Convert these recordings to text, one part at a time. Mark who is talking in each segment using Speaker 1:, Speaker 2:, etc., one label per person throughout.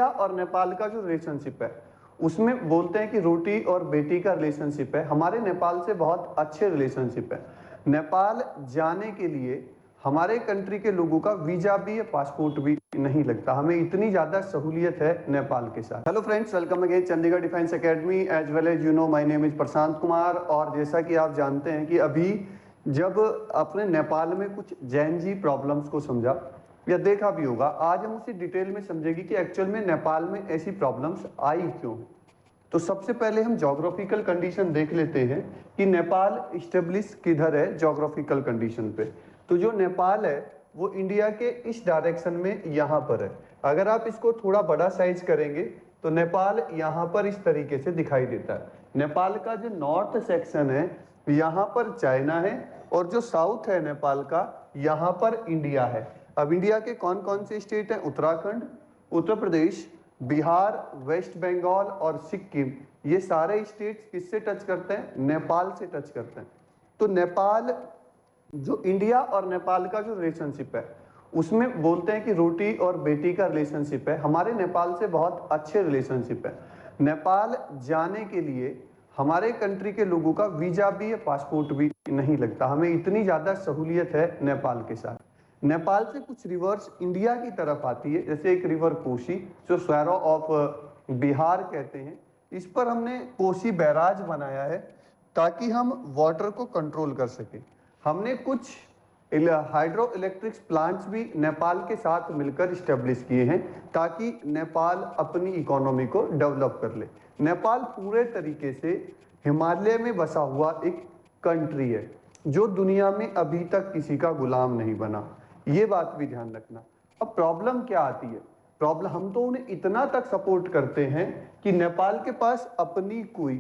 Speaker 1: India और नेपाल का जो रिलेशनशिप है उसमें बोलते हैं कि रोटी और बेटी का रिलेशनशिप है। हमारे नेपाल से बहुत अच्छे रिलेशनशिप है। नेपाल जाने के लिए हमारे कंट्री के लोगों का वीजा भी, पासपोर्ट भी नहीं लगता। हमें इतनी ज़्यादा सहूलियत है नेपाल के साथ। Hello friends, welcome again Chandigarh defence academy as well as you know my name is Prashant Kumar. और जैसा कि आप जानते हैं कि अभी जब अपने नेपाल में कुछ जैन जी प्रॉब्लम्स को समझा या देखा भी होगा, आज हम उसे डिटेल में समझेंगे कि एक्चुअल में नेपाल में ऐसी प्रॉब्लम्स आई क्यों। तो सबसे पहले हम ज्योग्राफिकल कंडीशन देख लेते हैं कि नेपाल इस्टेब्लिश किधर है ज्योग्राफिकल कंडीशन पे। तो जो नेपाल है वो इंडिया के इस डायरेक्शन में यहाँ पर है। अगर आप इसको थोड़ा बड़ा साइज करेंगे तो नेपाल यहाँ पर इस तरीके से दिखाई देता है। नेपाल का जो नॉर्थ सेक्शन है यहाँ पर चाइना है और जो साउथ है नेपाल का यहाँ पर इंडिया है। अब इंडिया के कौन कौन से स्टेट हैं? उत्तराखंड, उत्तर प्रदेश, बिहार, वेस्ट बंगाल और सिक्किम। ये सारे स्टेट्स किससे टच करते हैं? नेपाल से टच करते हैं। तो नेपाल, जो इंडिया और नेपाल का जो रिलेशनशिप है उसमें बोलते हैं कि रोटी और बेटी का रिलेशनशिप है। हमारे नेपाल से बहुत अच्छे रिलेशनशिप है। नेपाल जाने के लिए हमारे कंट्री के लोगों का वीजा भी, पासपोर्ट भी नहीं लगता। हमें इतनी ज़्यादा सहूलियत है नेपाल के साथ। नेपाल से कुछ रिवर्स इंडिया की तरफ आती है, जैसे एक रिवर कोसी जो स्वैरो ऑफ बिहार कहते हैं। इस पर हमने कोसी बैराज बनाया है ताकि हम वाटर को कंट्रोल कर सकें। हमने कुछ हाइड्रो इलेक्ट्रिक प्लांट्स भी नेपाल के साथ मिलकर इस्टेब्लिश किए हैं ताकि नेपाल अपनी इकोनॉमी को डेवलप कर ले। नेपाल पूरे तरीके से हिमालय में बसा हुआ एक कंट्री है जो दुनिया में अभी तक किसी का गुलाम नहीं बना। ये बात भी ध्यान रखना। अब प्रॉब्लम क्या आती है? प्रॉब्लम, हम तो उन्हें इतना तक सपोर्ट करते हैं कि नेपाल के पास अपनी कोई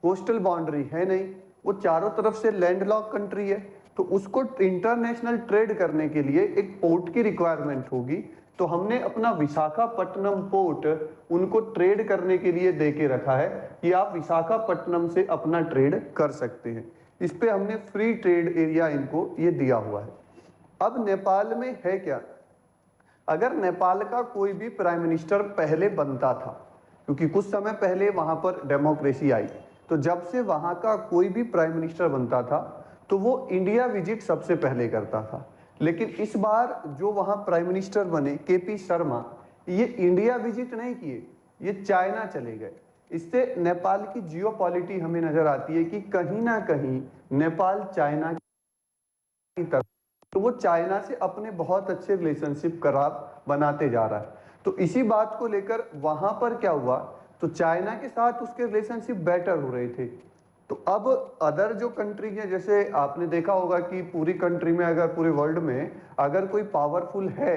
Speaker 1: कोस्टल बाउंड्री है नहीं, वो चारों तरफ से लैंडलॉक कंट्री है। तो उसको इंटरनेशनल ट्रेड करने के लिए एक पोर्ट की रिक्वायरमेंट होगी। तो हमने अपना विशाखापट्टनम पोर्ट उनको ट्रेड करने के लिए दे के रखा है कि आप विशाखापट्टनम से अपना ट्रेड कर सकते हैं। इस पे हमने फ्री ट्रेड एरिया इनको ये दिया हुआ है। अब नेपाल में है क्या? अगर नेपाल का कोई भी प्राइम मिनिस्टर पहले बनता था, क्योंकि कुछ समय पहले वहां पर डेमोक्रेसी आई, तो जब से वहां का कोई भी प्राइम मिनिस्टर बनता था तो वो इंडिया विजिट सबसे पहले करता था। लेकिन इस बार जो वहां प्राइम मिनिस्टर बने केपी शर्मा, ये इंडिया विजिट नहीं किए, ये चाइना चले गए। इससे नेपाल की जियोपॉलिटी हमें नजर आती है कि कहीं ना कहीं नेपाल चाइना की तरफ, तो वो चाइना से अपने बहुत अच्छे रिलेशनशिप खराब बनाते जा रहा है। तो इसी बात को लेकर वहां पर क्या हुआ, तो चाइना के साथ उसके रिलेशनशिप बेटर हो रहे थे। तो अब अदर जो कंट्री है, जैसे आपने देखा होगा कि पूरी कंट्री में, अगर पूरे वर्ल्ड में अगर कोई पावरफुल है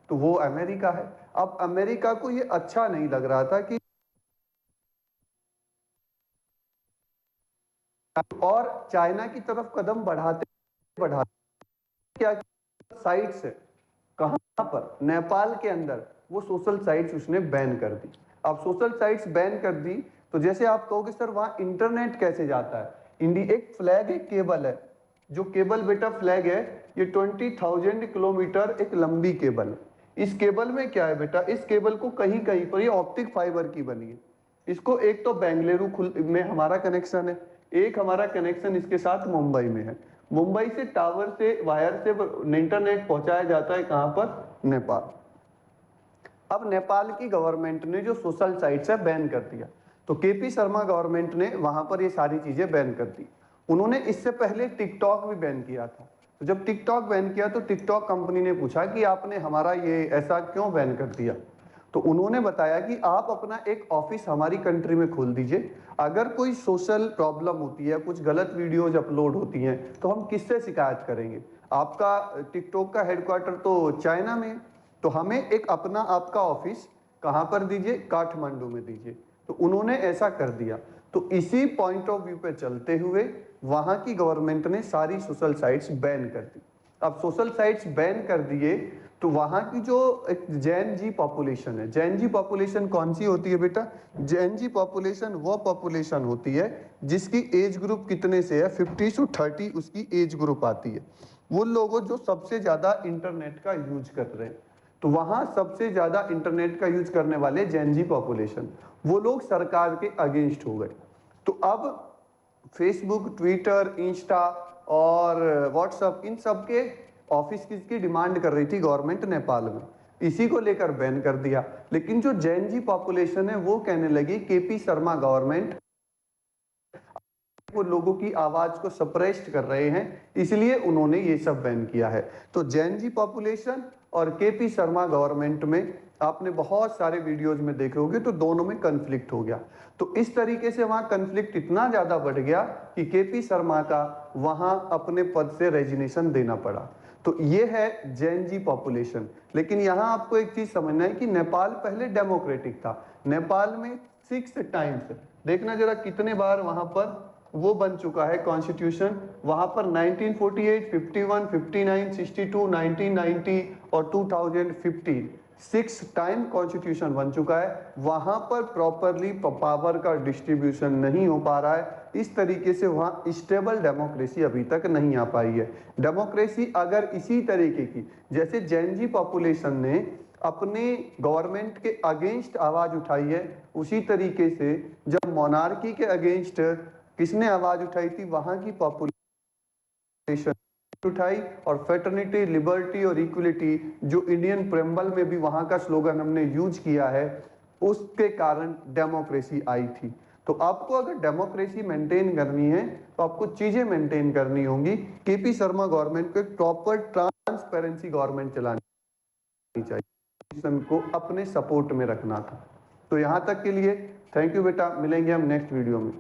Speaker 1: तो वो अमेरिका है। अब अमेरिका को ये अच्छा नहीं लग रहा था कि और चाइना की तरफ कदम बढ़ाते बढ़ाते क्या साइट्स है, कहां पर? नेपाल के अंदर वो सोशल साइट्स उसने बैन कर दी। अब सोशल साइट्स बैन कर दी तो जैसे आप कहोगे सर वहां इंटरनेट कैसे जाता है? एक फ्लैग, एक केबल है, जो केबल बेटा फ्लैग है, ये 20,000 किलोमीटर एक लंबी केबल है। इस केबल में क्या है बेटा, इस केबल को कहीं कहीं पर ये ऑप्टिक फाइबर की बनी है। इसको एक तो बेंगलुरु में हमारा कनेक्शन है, एक हमारा कनेक्शन इसके साथ मुंबई में है। मुंबई से टावर से वायर से इंटरनेट पहुंचाया जाता है कहां पर? नेपाल। अब नेपाल की गवर्नमेंट ने जो सोशल साइट्स है बैन कर दिया, तो केपी शर्मा गवर्नमेंट ने वहां पर ये सारी चीजें बैन कर दी। उन्होंने इससे पहले टिकटॉक भी बैन किया था। तो जब टिकटॉक बैन किया तो टिकटॉक कंपनी ने पूछा कि आपने हमारा ये ऐसा क्यों बैन कर दिया? तो उन्होंने बताया कि आप अपना एक ऑफिस हमारी कंट्री में खोल दीजिए। अगर कोई सोशल प्रॉब्लम होती है, कुछ गलत वीडियोज अपलोड होती हैं, तो हम किससे शिकायत करेंगे? आपका टिकटॉक का हेडक्वार्टर तो चाइना में है, तो हमें एक अपना आपका ऑफिस कहां पर दीजिए? काठमांडू में दीजिए। तो उन्होंने ऐसा कर दिया। तो इसी पॉइंट ऑफ व्यू पे चलते हुए वहां की गवर्नमेंट ने सारी सोशल साइट्स बैन कर दी। अब सोशल साइट्स बैन कर दिए तो वहां की जो एक जैन जी पॉपुलेशन है, जैन जी पॉपुलेशन कौन सी होती है बेटा? जैन जी पॉपुलेशन वो पॉपुलेशन होती है जिसकी एज ग्रुप कितने से है? 50 से 30 उसकी एज ग्रुप आती है। वो लोगों जो सबसे ज्यादा इंटरनेट का यूज कर रहे हैं। तो तो वहां सबसे ज्यादा इंटरनेट का यूज करने वाले जेन जी पॉपुलेशन, वो लोग सरकार के अगेंस्ट हो गए। तो अब फेसबुक, ट्विटर, इंस्टा और व्हाट्सएप, इन सब के ऑफिस की डिमांड कर रही थी गवर्नमेंट नेपाल में, इसी को लेकर बैन कर दिया। लेकिन जो जैन जी पॉपुलेशन है वो कहने लगी केपी शर्मा गवर्नमेंट वो लोगों की आवाज को सप्रेस्ड कर रहे हैं, इसलिए उन्होंने ये सब बैन किया है। तो जैन जी पॉपुलेशन और केपी शर्मा गवर्नमेंट में आपने बहुत सारे वीडियोज में देखे होंगे, तो दोनों में कन्फ्लिक्ट हो गया। तो इस तरीके से वहां कन्फ्लिक्ट इतना ज्यादा बढ़ गया कि केपी शर्मा का वहां अपने पद से रेजिग्नेशन देना पड़ा। तो ये है जैन जी पॉपुलेशन। लेकिन यहाँ आपको एक चीज समझना है कि नेपाल पहले डेमोक्रेटिक था। नेपाल में 6 टाइम्स, देखना जरा कितने बार वहां पर वो बन चुका है कॉन्स्टिट्यूशन। वहां पर 1948, 51, 59, 62, 1990 और 2015 6 टाइम कॉन्स्टिट्यूशन बन चुका है। वहां पर प्रॉपरली पावर का डिस्ट्रीब्यूशन नहीं हो पा रहा है। इस तरीके से वहां स्टेबल डेमोक्रेसी अभी तक नहीं आ पाई है। डेमोक्रेसी अगर इसी तरीके की, जैसे जैन जी पॉपुलेशन ने अपने गवर्नमेंट के अगेंस्ट आवाज उठाई है, उसी तरीके से जब मोनार्की के अगेंस्ट किसने आवाज उठाई थी, वहां की पॉपुलेशन उठाई। और फेटर्निटी, लिबर्टी और इक्वलिटी जो इंडियन प्रेम्बल में भी वहां का स्लोगन हमने यूज किया है, उसके कारण डेमोक्रेसी आई थी। तो आपको अगर डेमोक्रेसी मेंटेन करनी है तो आपको चीजें मेंटेन करनी होंगी। केपी शर्मा गवर्नमेंट को एक प्रॉपर ट्रांसपेरेंसी गवर्नमेंट चलानी चाहिए, को अपने सपोर्ट में रखना था। तो यहां तक के लिए थैंक यू बेटा, मिलेंगे हम नेक्स्ट वीडियो में।